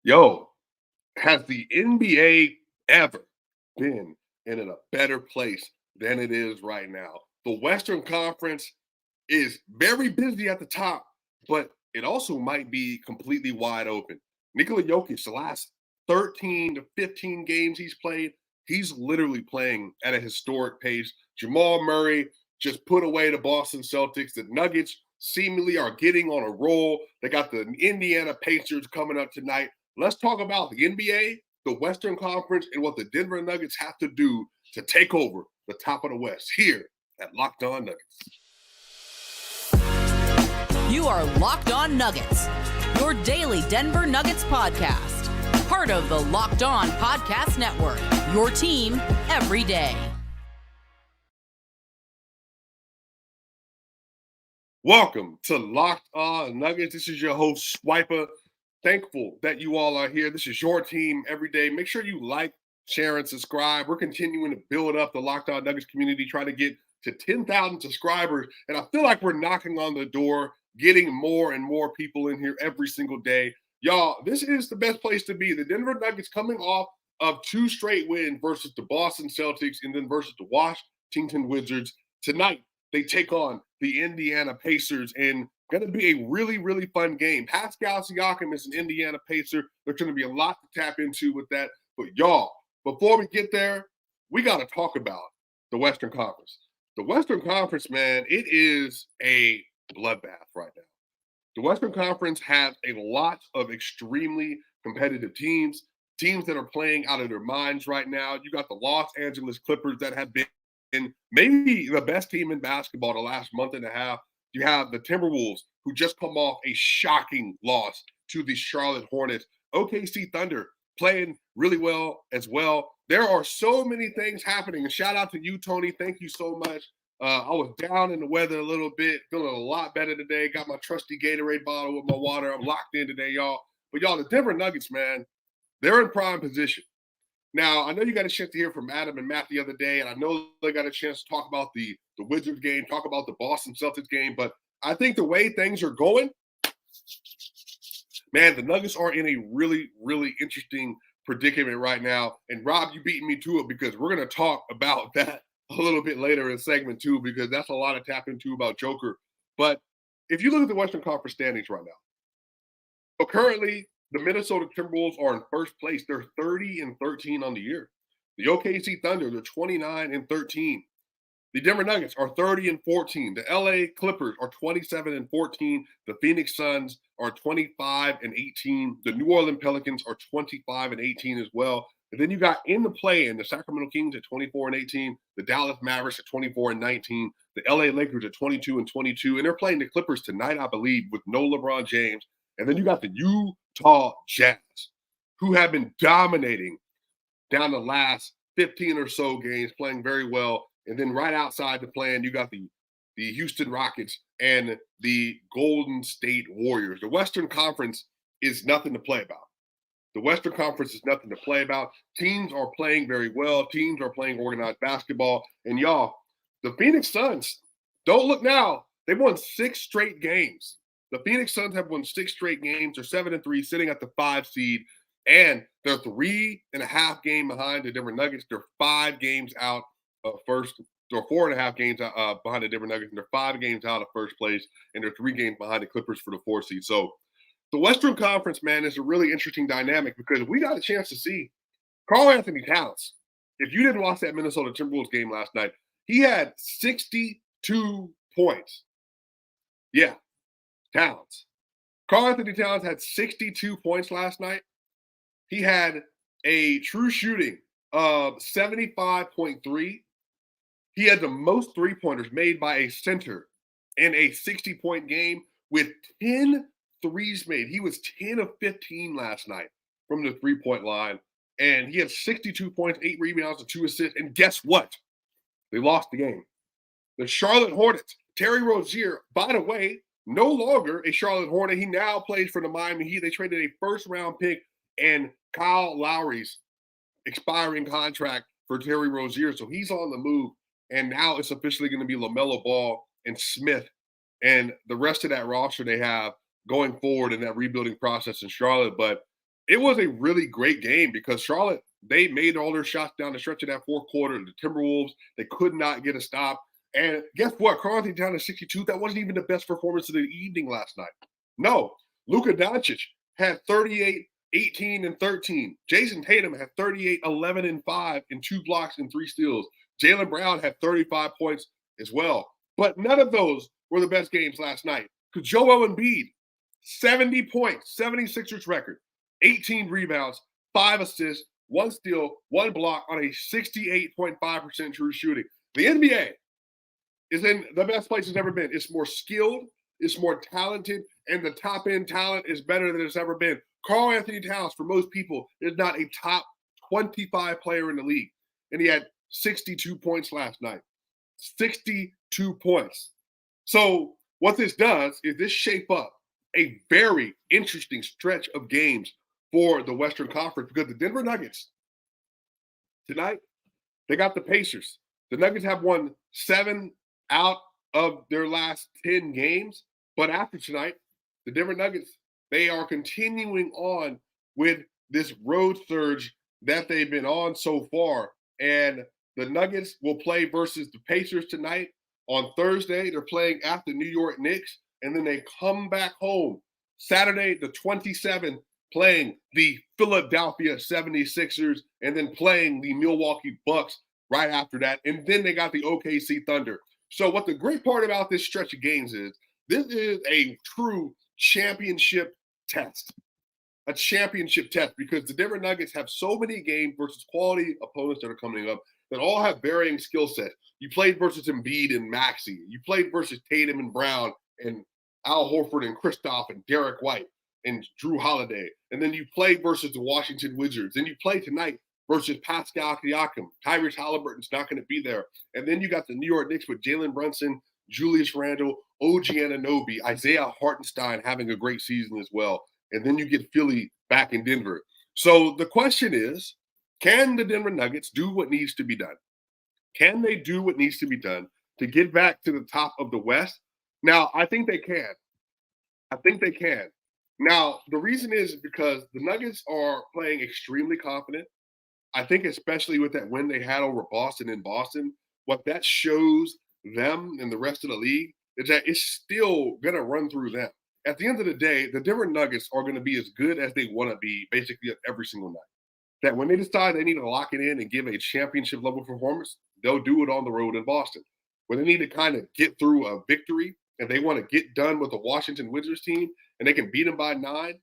Yo, has the NBA ever been in a better place than it is right now? The Western Conference is very busy at the top, but it also might be completely wide open. Nikola Jokic, the last 13 to 15 games he's played, he's literally playing at a historic pace. Jamal Murray just put away the Boston Celtics. The Nuggets seemingly are getting on a roll. They got the Indiana Pacers coming up tonight. Let's talk about the NBA, the Western Conference, and what the Denver Nuggets have to do to take over the top of the West here at Locked On Nuggets. You are Locked On Nuggets, your daily Denver Nuggets podcast. Part of the Locked On Podcast Network, your team every day. Welcome to Locked On Nuggets. This is your host, Swiper. Thankful that you all are here. This is your team every day. Make sure you like, share, and subscribe. We're continuing to build up the Locked On Nuggets community, trying to get to 10,000 subscribers. And I feel like we're knocking on the door, getting more and more people in here every single day. Y'all, this is the best place to be. The Denver Nuggets coming off of 2 straight wins versus the Boston Celtics and then versus the Washington Wizards. Tonight, they take on the Indiana Pacers, and going to be a really, really fun game. Pascal Siakam is an Indiana Pacer. There's going to be a lot to tap into with that. But y'all, before we get there, we got to talk about the Western Conference. The Western Conference, man, it is a bloodbath right now. The Western Conference has a lot of extremely competitive teams that are playing out of their minds right now. You got the Los Angeles Clippers that have been maybe the best team in basketball the last month and a half. You have the Timberwolves, who just come off a shocking loss to the Charlotte Hornets. OKC Thunder playing really well as well. There are so many things happening. And shout out to you, Tony. Thank you so much. I was down in the weather a little bit, feeling a lot better today. Got my trusty Gatorade bottle with my water. I'm locked in today, y'all. But y'all, the Denver Nuggets, man, they're in prime position. Now, I know you got a chance to hear from Adam and Matt the other day, and I know they got a chance to talk about the Wizards game, talk about the Boston Celtics game, but I think the way things are going, man, the Nuggets are in a really, really interesting predicament right now. And Rob, you beat me to it because we're going to talk about that a little bit later in segment 2 because that's a lot to tap into about Joker. But if you look at the Western Conference standings right now, so currently the Minnesota Timberwolves are in first place. They're 30-13 on the year. The OKC Thunder, they're 29-13. The Denver Nuggets are 30-14. The LA Clippers are 27-14. The Phoenix Suns are 25-18. The New Orleans Pelicans are 25-18 as well. And then you got in the play-in the Sacramento Kings at 24-18, the Dallas Mavericks at 24-19, the LA Lakers at 22-22, and they're playing the Clippers tonight, I believe, with no LeBron James. And then you got the Utah Jazz, who have been dominating down the last 15 or so games, playing very well. And then right outside the plan, you got the Houston Rockets and the Golden State Warriors. The Western Conference is nothing to play about. The Western Conference is nothing to play about. Teams are playing very well. Teams are playing organized basketball. And y'all, the Phoenix Suns, don't look now. They've won 6 straight games. The Phoenix Suns have won 6 straight games. They're 7-3, sitting at the 5 seed. And they're 3.5 games behind the Denver Nuggets. They're 5 games out of first, or 4.5 games behind the Denver Nuggets. And they're 5 games out of first place. And they're 3 games behind the Clippers for the 4th seed. So the Western Conference, man, is a really interesting dynamic because we got a chance to see Karl-Anthony Towns. If you didn't watch that Minnesota Timberwolves game last night, he had 62 points. Yeah, Towns. Karl-Anthony Towns had 62 points last night. He had a true shooting of 75.3. He had the most three-pointers made by a center in a 60-point game with 10 threes made. He was 10 of 15 last night from the three-point line. And he had 62 points, 8 rebounds, and 2 assists. And guess what? They lost the game. The Charlotte Hornets, Terry Rozier, by the way, no longer a Charlotte Hornet. He now plays for the Miami Heat. They traded a first-round pick and Kyle Lowry's expiring contract for Terry Rozier. So he's on the move. And now it's officially going to be LaMelo Ball and Smith and the rest of that roster they have going forward in that rebuilding process in Charlotte. But It was a really great game because Charlotte, they made all their shots down the stretch of that fourth quarter. The Timberwolves, they could not get a stop. And guess what? Karl-Anthony down to 62. That wasn't even the best performance of the evening last night. No, Luka Doncic had 38, 18, and 13. Jason Tatum had 38, 11, and 5, and 2 blocks and 3 steals. Jaylen Brown had 35 points as well. But none of those were the best games last night. Because Joel Embiid, 70 points, 76ers record, 18 rebounds, 5 assists, 1 steal, 1 block on a 68.5% true shooting. The NBA is in the best place it's ever been. It's more skilled, it's more talented, and the top end talent is better than it's ever been. Karl-Anthony Towns, for most people, is not a top 25 player in the league. And he had 62 points last night. 62 points. So what this does is this shape up a very interesting stretch of games for the Western Conference because the Denver Nuggets tonight, they got the Pacers. The Nuggets have won 7 out of their last 10 games. But after tonight, the Denver Nuggets, they are continuing on with this road surge that they've been on so far. And the Nuggets will play versus the Pacers tonight. On Thursday, they're playing at the New York Knicks. And then they come back home Saturday, the 27th, playing the Philadelphia 76ers and then playing the Milwaukee Bucks right after that. And then they got the OKC Thunder. So what the great part about this stretch of games is this is a true championship test. A championship test because the Denver Nuggets have so many games versus quality opponents that are coming up that all have varying skill sets. You played versus Embiid and Maxey. You played versus Tatum and Brown and Al Horford and Kristoff and Derek White and Drew Holiday. And then you play versus the Washington Wizards. Then you play tonight versus Pascal Siakam. Tyrese Halliburton's not going to be there. And then you got the New York Knicks with Jalen Brunson, Julius Randle, OG Anunoby, Isaiah Hartenstein having a great season as well. And then you get Philly back in Denver. So the question is, can the Denver Nuggets do what needs to be done? Can they do what needs to be done to get back to the top of the West? Now, I think they can. I think they can. Now, the reason is because the Nuggets are playing extremely confident. I think especially with that win they had over Boston in Boston, what that shows them and the rest of the league is that it's still going to run through them. At the end of the day, the Denver Nuggets are going to be as good as they want to be basically every single night. That when they decide they need to lock it in and give a championship level performance, they'll do it on the road in Boston. When they need to kind of get through a victory and they want to get done with the Washington Wizards team and they can beat them by 9,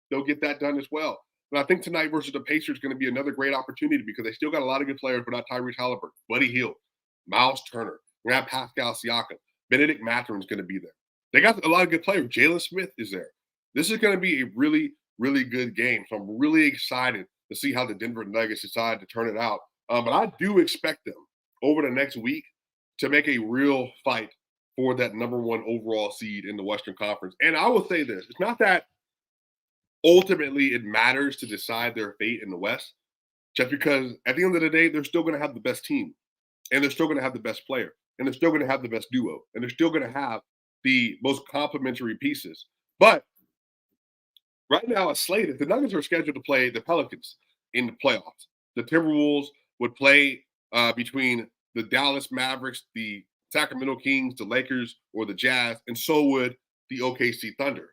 they'll get that done as well. And I think tonight versus the Pacers is going to be another great opportunity because they still got a lot of good players without Tyrese Halliburton, Buddy Hield, Miles Turner. We're going to have Pascal Siakam. Benedict Mathurin's going to be there. They got a lot of good players. Jalen Smith is there. This is going to be a really, really good game. So I'm really excited to see how the Denver Nuggets decide to turn it out. But I do expect them over the next week to make a real fight for that number 1 overall seed in the Western Conference. And I will say this. It's not that ultimately it matters to decide their fate in the West, just because at the end of the day, they're still going to have the best team. And they're still going to have the best player. And they're still going to have the best duo. And they're still going to have the most complementary pieces. But right now, it's slated. The Nuggets are scheduled to play the Pelicans in the playoffs. The Timberwolves would play between the Dallas Mavericks, the Sacramento Kings, the Lakers, or the Jazz, and so would the OKC Thunder.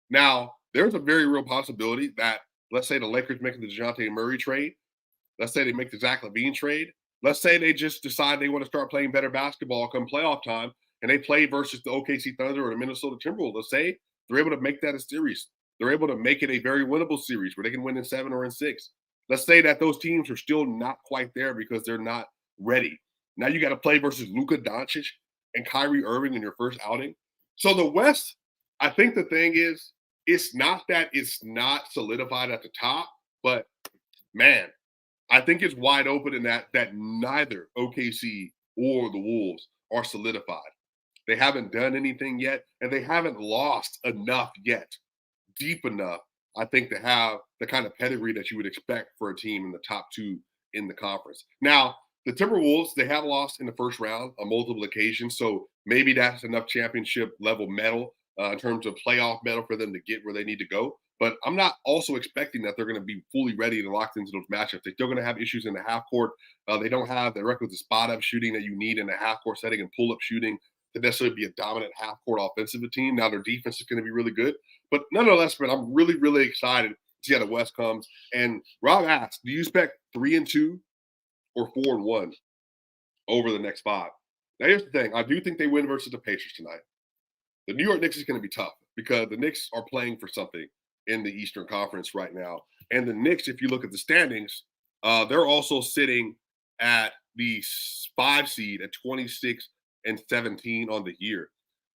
Now, there's a very real possibility that, let's say the Lakers make the DeJounte Murray trade. Let's say they make the Zach LaVine trade. Let's say they just decide they want to start playing better basketball come playoff time, and they play versus the OKC Thunder or the Minnesota Timberwolves. Let's say they're able to make that a series. They're able to make it a very winnable series where they can win in 7 or in 6. Let's say that those teams are still not quite there because they're not ready. Now you got to play versus Luka Doncic and Kyrie Irving in your first outing. So the West, I think the thing is, it's not that it's not solidified at the top, but man, I think it's wide open in that neither OKC or the Wolves are solidified. They haven't done anything yet, and they haven't lost enough yet, deep enough, I think, to have the kind of pedigree that you would expect for a team in the top 2 in the conference. Now, the Timberwolves, they have lost in the first round on multiple occasions, so maybe that's enough championship level medal in terms of playoff medal for them to get where they need to go. But I'm not also expecting that they're going to be fully ready and locked into those matchups. They're still going to have issues in the half court. They don't have the requisite spot up shooting that you need in a half court setting and pull up shooting to necessarily be a dominant half court offensive team. Now their defense is going to be really good. But nonetheless, man, I'm really, really excited to see how the West comes. And Rob asked, do you expect 3-2 or 4-1 over the next 5? Now, here's the thing. I do think they win versus the Pacers tonight. The New York Knicks is going to be tough because the Knicks are playing for something in the Eastern Conference right now. And the Knicks, if you look at the standings, they're also sitting at the 5 seed at 26-17 on the year.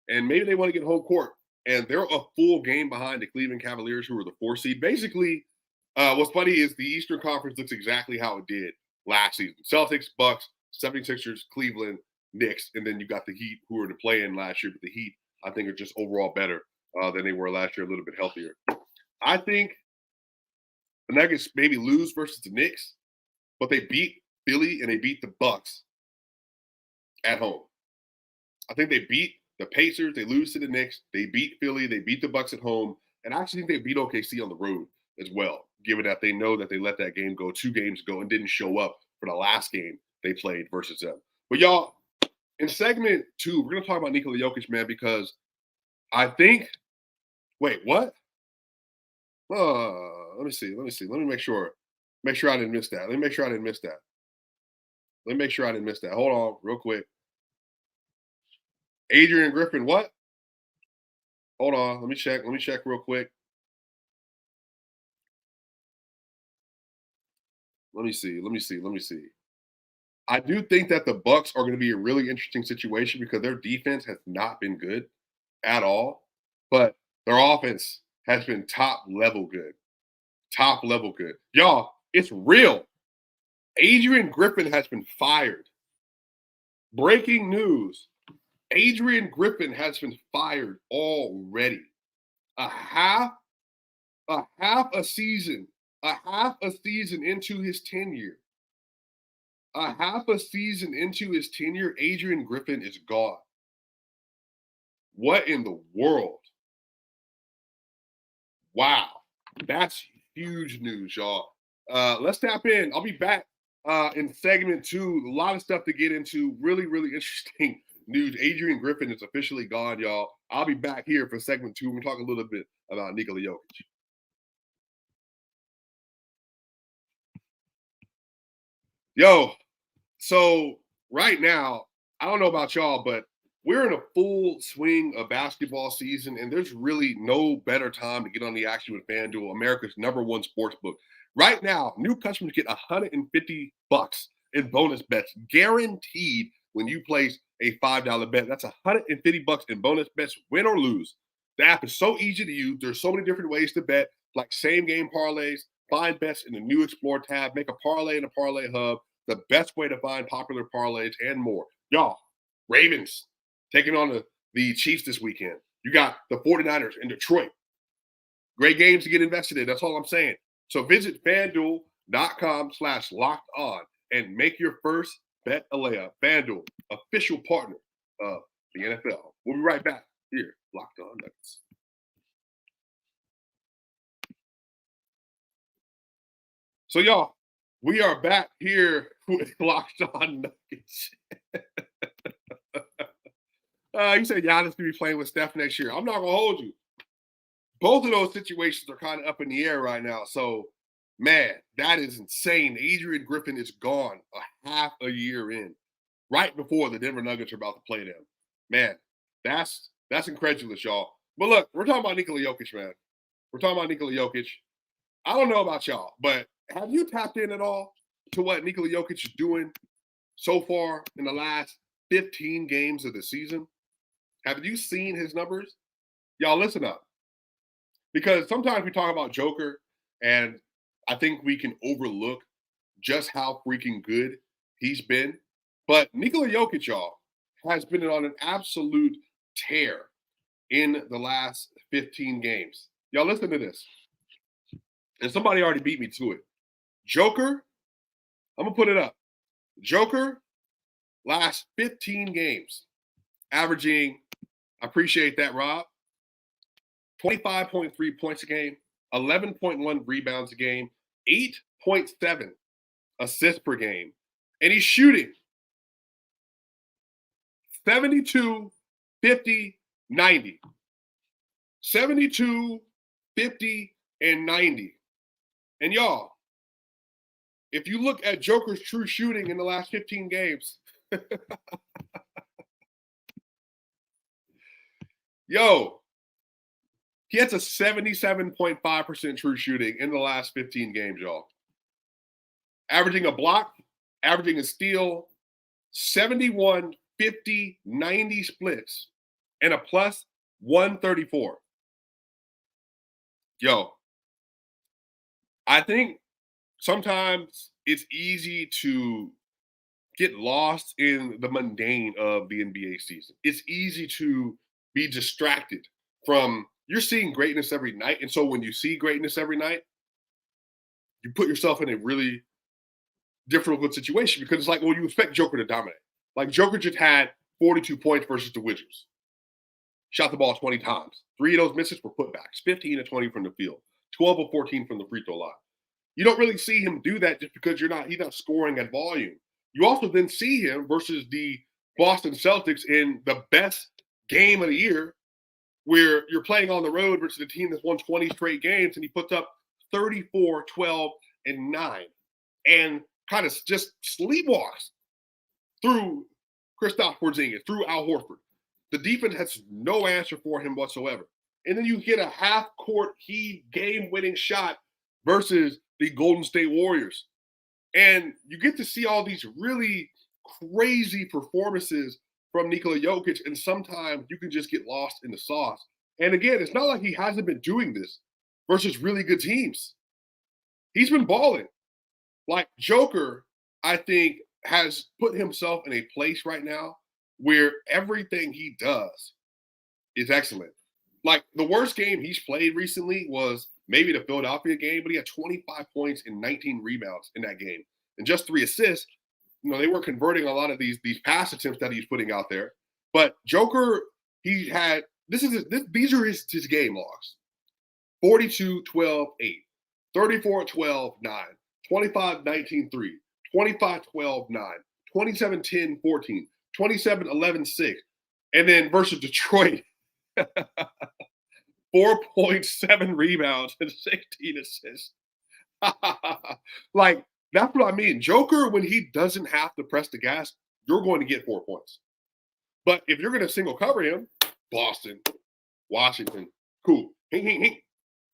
And maybe they want to get home court. And they're a full game behind the Cleveland Cavaliers, who are the 4 seed. Basically, what's funny is the Eastern Conference looks exactly how it did last season. Celtics, Bucks, 76ers, Cleveland, Knicks, and then you got the Heat, who were to play in last year. But the Heat, I think, are just overall better than they were last year, a little bit healthier. I think the Nuggets maybe lose versus the Knicks, but they beat Philly and they beat the Bucks at home. I think they beat the Pacers, they lose to the Knicks, they beat Philly, they beat the Bucks at home, and I actually think they beat OKC on the road as well, given that they know that they let that game go 2 games ago and didn't show up for the last game they played versus them. But y'all, in segment 2, we're going to talk about Nikola Jokic, man, because I think – wait, what? Let me see. Let me make sure. Make sure I didn't miss that. Let me make sure I didn't miss that. Hold on real quick. Adrian Griffin, what? Hold on. Let me check real quick. Let me see. I do think that the Bucks are going to be a really interesting situation because their defense has not been good at all, but their offense has been top level good. Y'all, it's real. Adrian Griffin has been fired. Breaking news. Adrian Griffin has been fired already. A half a season into his tenure. Adrian Griffin is gone. What in the world? Wow. That's huge news, y'all. Let's tap in. I'll be back in segment 2. A lot of stuff to get into. Really, really interesting news. Adrian Griffin is officially gone, y'all. I'll be back here for segment 2. We'll talk a little bit about Nikola Jokic. Yo, so right now, I don't know about y'all, but we're in a full swing of basketball season, and there's really no better time to get on the action with FanDuel, America's #1 sports book. Right now, new customers get $150 in bonus bets guaranteed when you place a $5 bet. That's $150 in bonus bets, win or lose. The app is so easy to use. There's so many different ways to bet, like same game parlays, find bets in the new Explore tab, make a parlay in the Parlay Hub, the best way to find popular parlays, and more. Y'all, Ravens taking on the Chiefs this weekend. You got the 49ers in Detroit. Great games to get invested in. That's all I'm saying. So visit FanDuel.com/locked-on and make your first bet a layup. FanDuel, official partner of the NFL. We'll be right back here, Locked On Nuggets. So, y'all, we are back here with Locked On Nuggets. You said Giannis going to be playing with Steph next year. I'm not going to hold you. Both of those situations are kind of up in the air right now. So, man, that is insane. Adrian Griffin is gone a half a year in, right before the Denver Nuggets are about to play them. Man, that's incredulous, y'all. But look, we're talking about Nikola Jokic, man. We're talking about Nikola Jokic. I don't know about y'all, but have you tapped in at all to what Nikola Jokic is doing so far in the last 15 games of the season? Have you seen his numbers? Y'all listen up. Because sometimes we talk about Joker, and I think we can overlook just how freaking good he's been. But Nikola Jokic, y'all, has been on an absolute tear in the last 15 games. Y'all listen to this. And somebody already beat me to it. Joker, I'm going to put it up. Joker, last 15 games, averaging, I appreciate that, Rob, 25.3 points a game, 11.1 rebounds a game, 8.7 assists per game. And he's shooting 72, 50, 90. 72, 50, and 90. And y'all, if you look at Joker's true shooting in the last 15 games, yo, he has a 77.5% true shooting in the last 15 games, y'all. Averaging a block, averaging a steal, 71, 50, 90 splits, and a plus 134. Yo, I think sometimes it's easy to get lost in the mundane of the NBA season. It's easy to be distracted from you're seeing greatness every night. And so when you see greatness every night, you put yourself in a really difficult situation because it's like, well, you expect Joker to dominate. Like Joker just had 42 points versus the Wizards. Shot the ball 20 times. 3 of those misses were putbacks, 15 to 20 from the field, 12 of 14 from the free throw line. You don't really see him do that just because he's not scoring at volume. You also then see him versus the Boston Celtics in the best game of the year, where you're playing on the road versus a team that's won 20 straight games, and he puts up 34, 12, and 9, and kind of just sleepwalks through Kristaps Porzingis, through Al Horford. The defense has no answer for him whatsoever. And then you get a half-court game-winning shot versus the Golden State Warriors. And you get to see all these really crazy performances from Nikola Jokic, and sometimes you can just get lost in the sauce. And again, it's not like he hasn't been doing this versus really good teams. He's been balling. Like Joker, I think, has put himself in a place right now where everything he does is excellent. Like the worst game he's played recently was maybe the Philadelphia game, but he had 25 points and 19 rebounds in that game and just 3 assists. You know, they were converting a lot of these pass attempts that he's putting out there. But Joker, he had these are his game logs: 42, 12, 8, 34, 12, 9, 25, 19, 3, 25, 12, 9, 27, 10, 14, 27, 11, 6. And then versus Detroit, 4.7 rebounds and 16 assists. Like, that's what I mean. Joker, when he doesn't have to press the gas, you're going to get 4 points. But if you're going to single cover him, Boston, Washington, cool. Hing.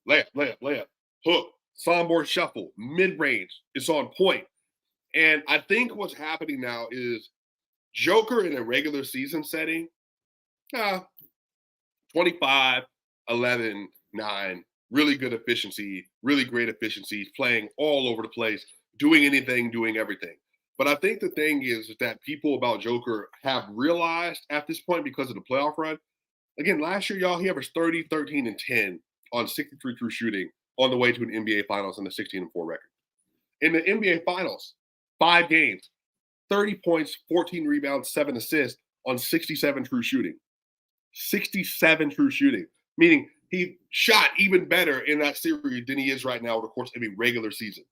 Layup. Hook, soundboard shuffle, mid-range. It's on point. And I think what's happening now is Joker in a regular season setting, 25, 11, 9, really good efficiency, really great efficiency, playing all over the place, doing anything, doing everything. But I think the thing is that people about Joker have realized at this point because of the playoff run. Again, last year, y'all, he averaged 30, 13, and 10 on 63 true shooting on the way to an NBA Finals and a 16-4 record. In the NBA Finals, 5 games, 30 points, 14 rebounds, 7 assists on 67 true shooting. 67 true shooting, meaning he shot even better in that series than he is right now over the course of a regular season.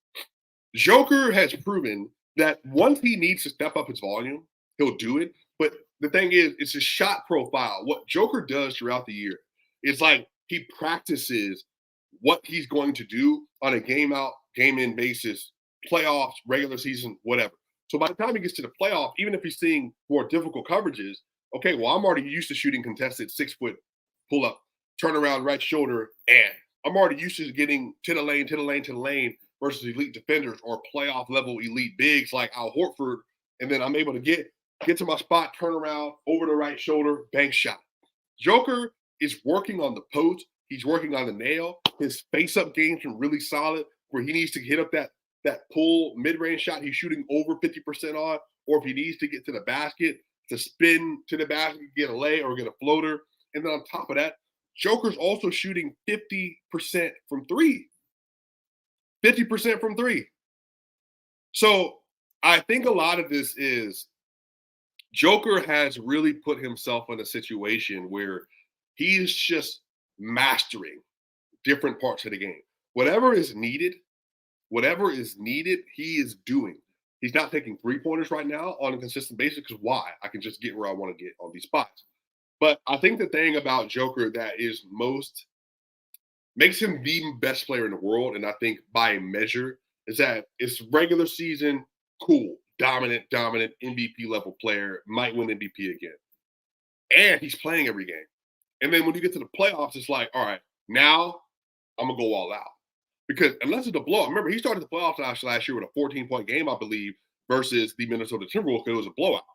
Joker has proven that once he needs to step up his volume, he'll do it. But the thing is, it's his shot profile. What Joker does throughout the year is like he practices what he's going to do on a game out, game in basis, playoffs, regular season, whatever. So by the time he gets to the playoff, even if he's seeing more difficult coverages, okay, well, I'm already used to shooting contested 6-foot pull up, turn around right shoulder, and I'm already used to getting to the lane versus elite defenders or playoff level elite bigs like Al Horford. And then I'm able to get to my spot, turn around, over the right shoulder, bank shot. Joker is working on the post. He's working on the nail. His face-up game's been really solid where he needs to hit up that pull mid-range shot he's shooting over 50% on, or if he needs to get to the basket, to spin to the basket, get a lay or get a floater. And then on top of that, Joker's also shooting 50% from 3. 50% from 3. So I think a lot of this is Joker has really put himself in a situation where he's just mastering different parts of the game. whatever is needed, he is doing. He's not taking 3-pointers right now on a consistent basis because why? I can just get where I want to get on these spots. But I think the thing about Joker that is most makes him the best player in the world, and I think by measure, is that it's regular season, cool, dominant MVP level player, might win MVP again. And he's playing every game. And then when you get to the playoffs, it's like, all right, now I'm gonna go all out. Because unless it's a blowout, remember he started the playoffs last year with a 14-point game, I believe, versus the Minnesota Timberwolves. It was a blowout.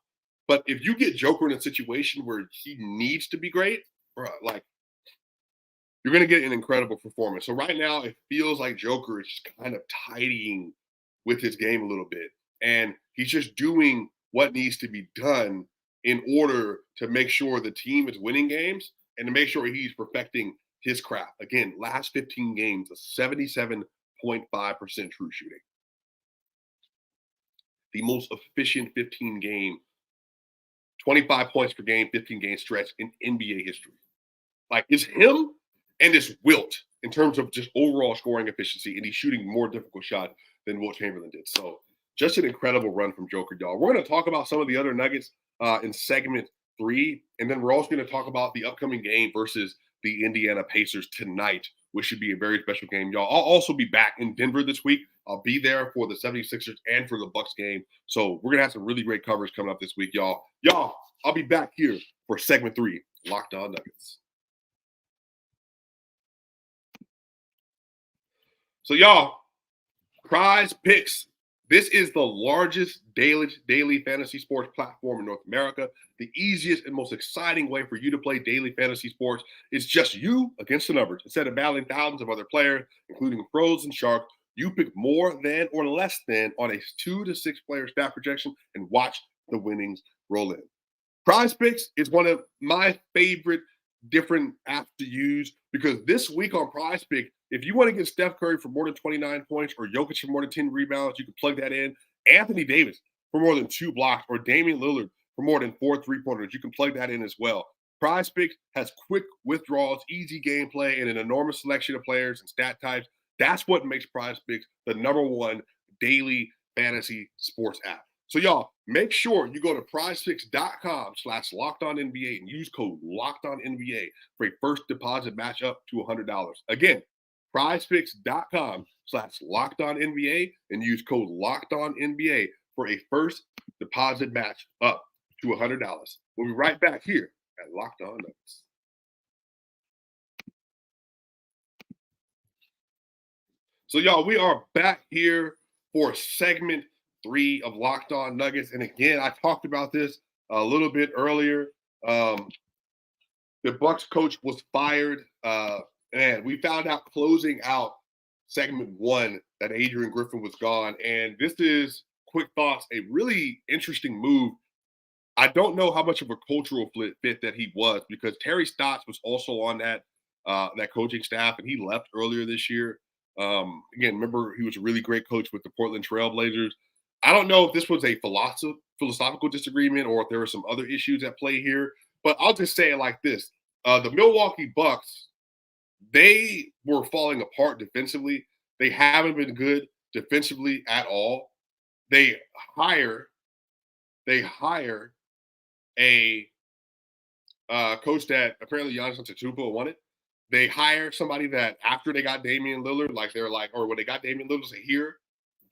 But if you get Joker in a situation where he needs to be great, bro, like you're going to get an incredible performance. So right now, it feels like Joker is just kind of tidying with his game a little bit. And he's just doing what needs to be done in order to make sure the team is winning games and to make sure he's perfecting his craft. Again, last 15 games, a 77.5% true shooting. The most efficient 15-game, 25 points per game, 15-game stretch in NBA history. Like, it's him and it's Wilt in terms of just overall scoring efficiency, and he's shooting more difficult shots than Wilt Chamberlain did. So just an incredible run from Joker, y'all. We're going to talk about some of the other Nuggets in segment 3, and then we're also going to talk about the upcoming game versus the Indiana Pacers tonight, which should be a very special game, y'all. I'll also be back in Denver this week. I'll be there for the 76ers and for the Bucks game. So we're going to have some really great coverage coming up this week, y'all. I'll be back here for segment 3, Locked On Nuggets. So, y'all, Prize Picks. This is the largest daily fantasy sports platform in North America. The easiest and most exciting way for you to play daily fantasy sports is just you against the numbers. Instead of battling thousands of other players, including pros and sharks, you pick more than or less than on a 2 to 6 player stat projection and watch the winnings roll in. Prize Picks is one of my favorite different apps to use because this week on Prize Pick, if you want to get Steph Curry for more than 29 points or Jokic for more than 10 rebounds, you can plug that in. Anthony Davis for more than 2 blocks or Damian Lillard for more than 4 3-pointers, you can plug that in as well. Prize Picks has quick withdrawals, easy gameplay, and an enormous selection of players and stat types. That's what makes Prize Picks the #1 daily fantasy sports app. So, y'all, make sure you go to prizepicks.com/LockedOnNBA and use code LockedOnNBA for a first deposit match up to $100. Again, prizepicks.com/LockedOnNBA and use code LockedOnNBA for a first deposit match up to $100. We'll be right back here at Locked On Nuggets. So, y'all, we are back here for segment 3 of Locked On Nuggets. And again, I talked about this a little bit earlier. The Bucks coach was fired. And we found out closing out segment 1 that Adrian Griffin was gone. And this is, quick thoughts, a really interesting move. I don't know how much of a cultural fit that he was because Terry Stotts was also on that coaching staff, and he left earlier this year. Again, remember, he was a really great coach with the Portland Trailblazers. I don't know if this was a philosophical disagreement or if there were some other issues at play here, but I'll just say it like this. The Milwaukee Bucks, they were falling apart defensively. They haven't been good defensively at all. They hire a coach that apparently Giannis Antetokounmpo wanted. They hire somebody that after they got Damian Lillard, when they got Damian Lillard, say, here,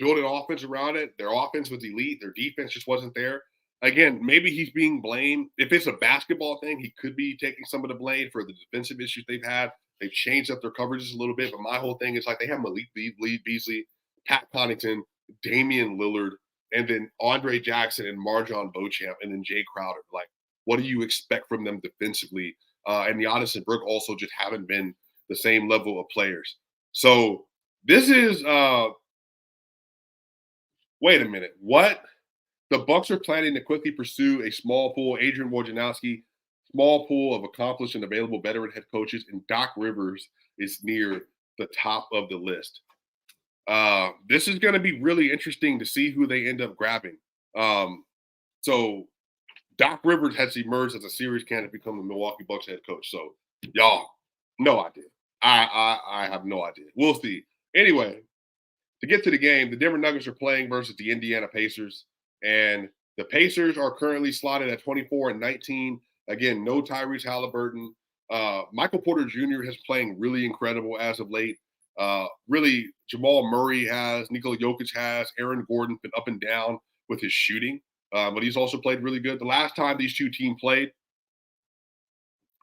build an offense around it. Their offense was elite. Their defense just wasn't there. Again, maybe he's being blamed. If it's a basketball thing, he could be taking some of the blame for the defensive issues they've had. They've changed up their coverages a little bit, but my whole thing is like they have Malik Beasley, Pat Connaughton, Damian Lillard, and then Andre Jackson and Marjon Beauchamp, and then Jay Crowder. Like, what do you expect from them defensively? And Giannis and Brook also just haven't been the same level of players. So this is wait a minute. What? The Bucks are planning to quickly pursue a small pool, Adrian Wojnarowski, small pool of accomplished and available veteran head coaches, and Doc Rivers is near the top of the list. This is going to be really interesting to see who they end up grabbing. So Doc Rivers has emerged as a serious candidate to become the Milwaukee Bucks head coach. So, y'all, no idea. I have no idea. We'll see. Anyway, to get to the game, the Denver Nuggets are playing versus the Indiana Pacers, and the Pacers are currently slotted at 24-19. Again, no Tyrese Halliburton. Michael Porter Jr. has playing really incredible as of late. Really, Jamal Murray has, Nikola Jokic has, Aaron Gordon been up and down with his shooting, but he's also played really good. The last time these two teams played,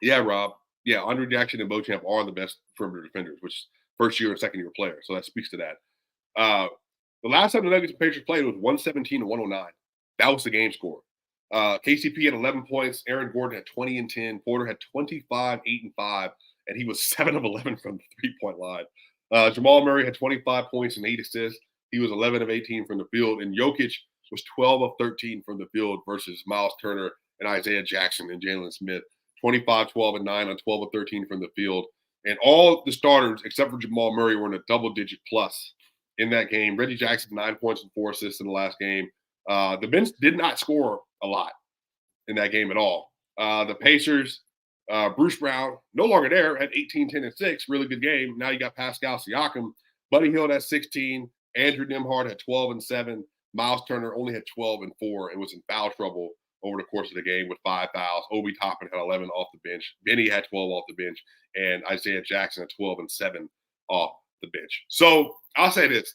yeah, Rob, yeah, Andre Jackson and Beauchamp are the best perimeter defenders, which first year and second year players. So that speaks to that. The last time the Nuggets and Pacers played was 117-109. That was the game score. KCP had 11 points. Aaron Gordon had 20 and 10. Porter had 25, 8 and 5, and he was 7 of 11 from the three-point line. Jamal Murray had 25 points and 8 assists. He was 11 of 18 from the field, and Jokic was 12 of 13 from the field versus Miles Turner and Isaiah Jackson and Jalen Smith. 25, 12, and 9 on 12 of 13 from the field. And all the starters, except for Jamal Murray, were in a double-digit plus in that game. Reggie Jackson, 9 points and 4 assists in the last game. The bench did not score a lot in that game at all. The Pacers, Bruce Brown, no longer there, had 18, 10, and 6. Really good game. Now you got Pascal Siakam. Buddy Hield had 16. Andrew Nembhard had 12 and 7. Miles Turner only had 12 and 4 and was in foul trouble over the course of the game with 5 fouls. Obi Toppin had 11 off the bench. Benny had 12 off the bench. And Isaiah Jackson had 12 and 7 off the bench. So I'll say this.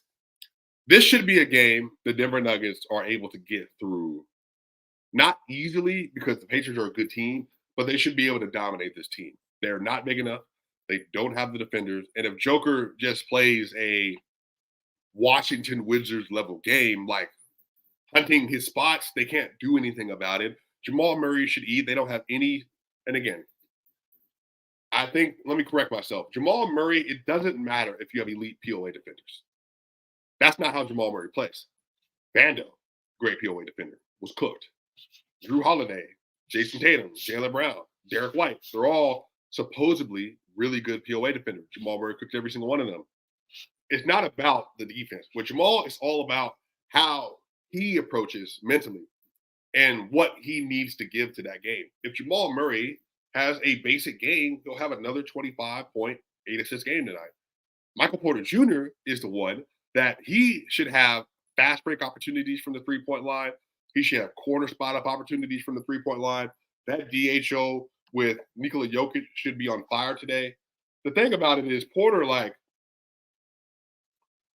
This should be a game the Denver Nuggets are able to get through. Not easily because the Pacers are a good team, but they should be able to dominate this team. They're not big enough. They don't have the defenders. And if Joker just plays a Washington Wizards level game, like hunting his spots, they can't do anything about it. Jamal Murray should eat. They don't have any. And again, I think, let me correct myself. Jamal Murray, it doesn't matter if you have elite POA defenders. That's not how Jamal Murray plays. Vando, great POA defender, was cooked. Drew Holiday, Jason Tatum, Jaylen Brown, Derek White, they're all supposedly really good POA defenders. Jamal Murray cooked every single one of them. It's not about the defense. With Jamal, it's all about how he approaches mentally and what he needs to give to that game. If Jamal Murray has a basic game, he'll have another 25-point, 8-assist game tonight. Michael Porter Jr. is the one that he should have fast break opportunities from the three-point line. He should have corner spot up opportunities from the three-point line. That DHO with Nikola Jokic should be on fire today. The thing about it is Porter, like,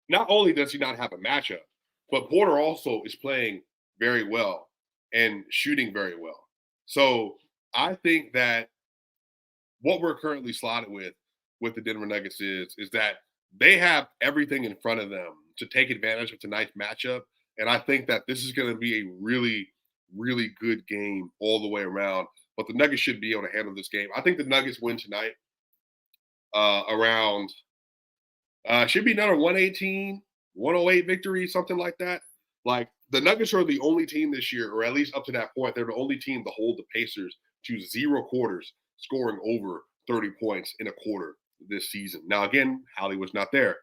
not only does he not have a matchup, but Porter also is playing very well and shooting very well. So I think that what we're currently slotted with the Denver Nuggets is that they have everything in front of them to take advantage of tonight's matchup. And I think that this is going to be a really, really good game all the way around. But the Nuggets should be able to handle this game. I think the Nuggets win tonight should be another 118, 108 victory, something like that. Like, the Nuggets are the only team this year, or at least up to that point, they're the only team to hold the Pacers to 0 quarters, scoring over 30 points in a quarter this season. Now, again, Hallie was not there.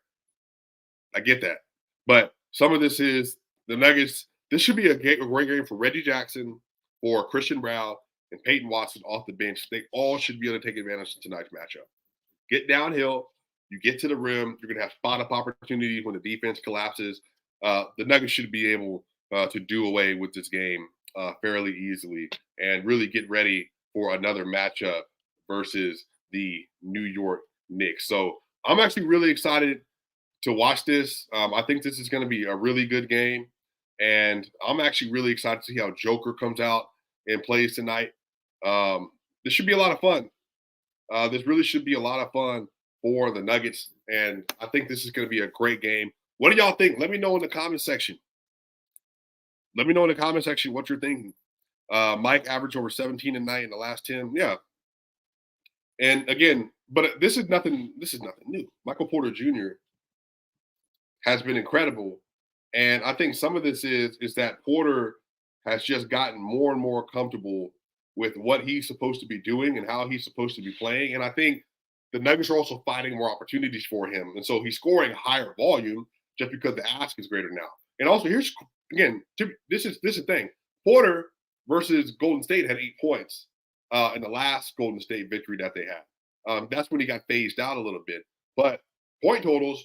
I get that. But some of this is the Nuggets. This should be a great game for Reggie Jackson, for Christian Brown, and Peyton Watson off the bench. They all should be able to take advantage of tonight's matchup. Get downhill. You get to the rim. You're going to have spot-up opportunities when the defense collapses. The Nuggets should be able to do away with this game fairly easily and really get ready for another matchup versus the New York Knicks. So I'm actually really excited to watch this. I think this is going to be a really good game. And I'm actually really excited to see how Joker comes out and plays tonight. This should be a lot of fun. This really should be a lot of fun for the Nuggets. And I think this is going to be a great game. What do y'all think? Let me know in the comment section. Let me know in the comment section what you're thinking. Mike averaged over 17 a night in the last 10. Yeah. And again, but this is nothing new. Michael Porter Jr. has been incredible. And I think some of this is that Porter has just gotten more and more comfortable with what he's supposed to be doing and how he's supposed to be playing. And I think the Nuggets are also finding more opportunities for him. And so he's scoring higher volume just because the ask is greater now. And also here's, again, this is the thing. Porter versus Golden State had 8 points in the last Golden State victory that they had. That's when he got phased out a little bit. But point totals,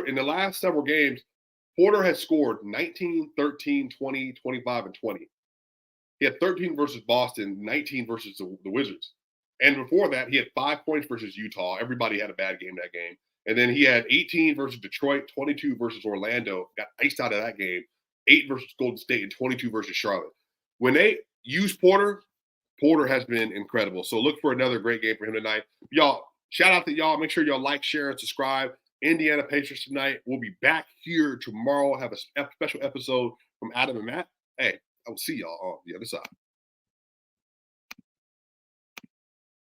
in the last several games, Porter has scored 19, 13, 20, 25, and 20. He had 13 versus Boston, 19 versus the Wizards. And before that, he had 5 points versus Utah. Everybody had a bad game that game. And then he had 18 versus Detroit, 22 versus Orlando, got iced out of that game, 8 versus Golden State, and 22 versus Charlotte. When they use Porter, Porter has been incredible. So look for another great game for him tonight. Y'all, shout out to y'all. Make sure y'all like, share, and subscribe. Indiana Pacers tonight. We'll be back here tomorrow. Have a special episode from Adam and Matt. Hey, I will see y'all on the other side.